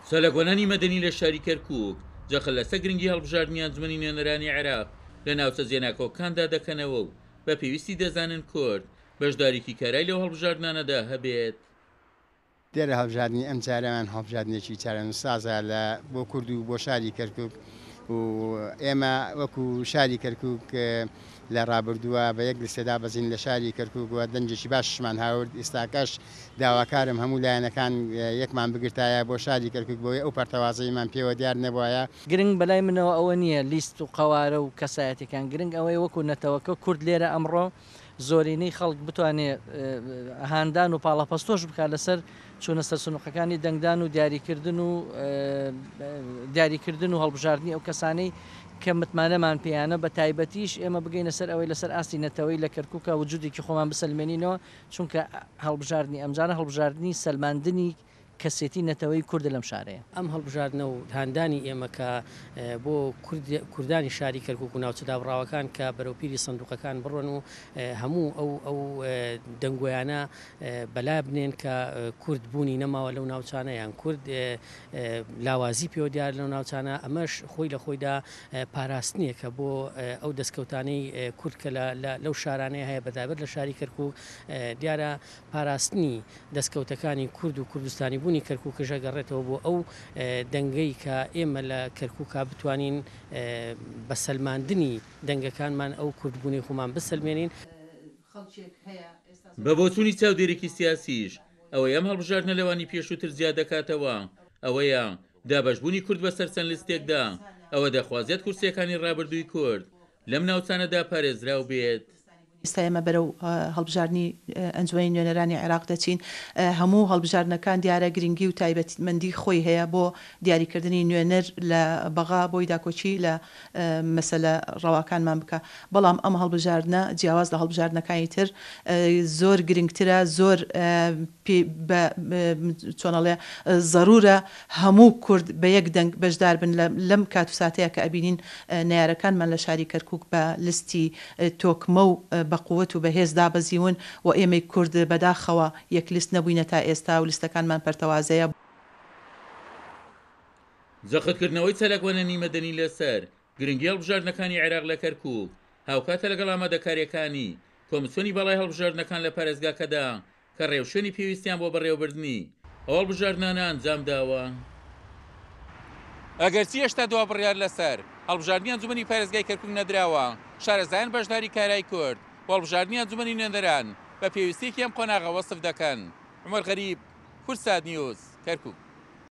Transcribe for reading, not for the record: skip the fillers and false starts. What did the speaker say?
سەلەگۆنانی مەدەنی لە شاری کەرکووک جەخەل لەسەر گرنگی هەڵبژاردننی ئەنجومەنی نوێنەرانی عێراق لە ناوچە زێناکۆکاندا دەکەنەوە و بە پێویستی دەزانن کورد بەشداریکی کارای لەو هەڵبژاردنانەدا هەبێت. دێرە هەڵبژاردننی ئەم جارەمان هەڵبژاردنێکی چارەنووسسازە لە بۆ کورد و بۆ شاری کەرکووک و ئێمە وەکو شاری کەرکووک لە ڕابردووە بە یەک لەسێدا بەزین لە شاری کەرکووکەوە دەنجێکی باششمان هاورد ئێستاکەش داواکارم هەموو لایەنەکان یەکمان بگرتایە بۆ شاری کەرکووک بۆی ئەو پەرتەوازەیمان پێوە دیار نەبووایە. گرنگ بەلای منەوە ئەوە نییە لیست و قەوارە و کەسایەتەکان گرنگ ئەوەی وەکو نەتەوەکە کورد لێرە ئەمڕۆ زۆرینەی خەڵک بتوانێت هاندان و پاڵەپەستۆش بکات لەسەر چوونە سەر سنووقەکانی دەنگدان و دیاریکردن و هەڵبژاردننی ئەو کەسانەی کە متمانەمان پێیانە بە تایبەتیش ئێمە بگەینە سەر ئەوەی لەسەر ئاستی نەتەوەی لە کەرکووکە وجودێکی خۆمان بسەلمێنینەوە چونکە هەڵبژاردننی ئەمجارە هەڵبژاردننی سەلماندنی کەسێتی نەتەوەی کورد لەم شارەیە. ئەم هەڵبژاردنە و هاندانی ئێمە کە بۆ کوردانی شاری کەرکووک و ناوچە دابڕاوەکان کە بەرەوپیری سندوقەکان بڕۆن و هەموو ئەو دەنگۆیانە بەلا بنێن کە کورد بوونی نەماوە لەو ناوچانە یان کورد لاوازی پێوە دیار لەو ناوچانە ئەمەش خۆی لە خۆیدا پاراستنیە کە بۆ ئەو دەستکەوتانەی کورد کە لەو شارانەیە هەیە بەدابێت لە شاری کەرکووک دیارە پاراستنی دەستکەوتەکانی کورد و کوردستانی بوونی کەرکووکەژە گەڕێتەوە بۆ ئەو دەنگەی کە ئێمە لە کەرکووکە بتوانین بە سەلماندنی دەنگەکانمان ئەو کوردبوونی خۆمان بسەلمێنین. بە بۆچوونی چاودێرێکی سیاسیش ئەوەی ئەم هەڵبژاردنە لەوانی پێشووتر زیاد دەکاتەوە ئەوەیە دابەشبوونی کورد بەسەر چەند لستێکدا ئەوە دەخوازێت کورسیەکانی ڕابردووی کورد لەم ناوچانەدا پارێزراو بێت. ئێستا ئێمە بەرەو هەڵبژاردننی ئەنجومەنی نوێنەرانی عێراق دەچین. هەموو هەڵبژاردنەکان دیارە گرنگی و تایبەتمەندی خۆی هەیە بۆ دیاریکردنی نوێنەر لە بەغا بۆی داکۆچی لە مەسەلە ڕەواکانمان بکە. بەڵام ئەم هەڵبژاردنە جیاواز لە هەڵبژاردنەکانی تر زۆر گرنگترە، زۆر چۆنەڵێ زەرورە هەموو کورد بە یەک دەنگ بەشدار بن لەم کات و ساتەیە کە ئەبینین نارەکانمان لە شاری کەرکووک بە لستی تۆکمە و بەقووت و بەهێز دابەزیون و ئێمەی کورد بەداخەوە یەک لیست نەبووینە تا ئێستا و لیستەکانمان پەرتەوازەیە. جەختکردنەوەی چەلەکوەنەنی مەدەنی لەسەر گرنگی هەڵبژاردنەکانی عێراق لە کەرکووک هاوکاتە لەگەڵ ئامادەکاریەکانی کۆمسیۆنی بەڵای هەڵبژاردنەکان لە پارێزگاکەدا کە ڕێوشێنی پێویستیان بۆ بەڕێوەبردننی ئەو هەڵبژاردنانە ئەنجام داوە. ئەگەرچی هێشتا دوا بڕیار لەسەر هەڵبژاردننی ئەنجومەنی پارێزگای کەرکووک نەدراوە، شارەزایان بەشداری کارای کورد و هەڵبژاردننی ئەنجومەنی نوێنەران بە پێویستیەکی ئەم قۆناغە وەسف دەکەن. عومەر غەریب، کورسات نیوز، کەرکووک.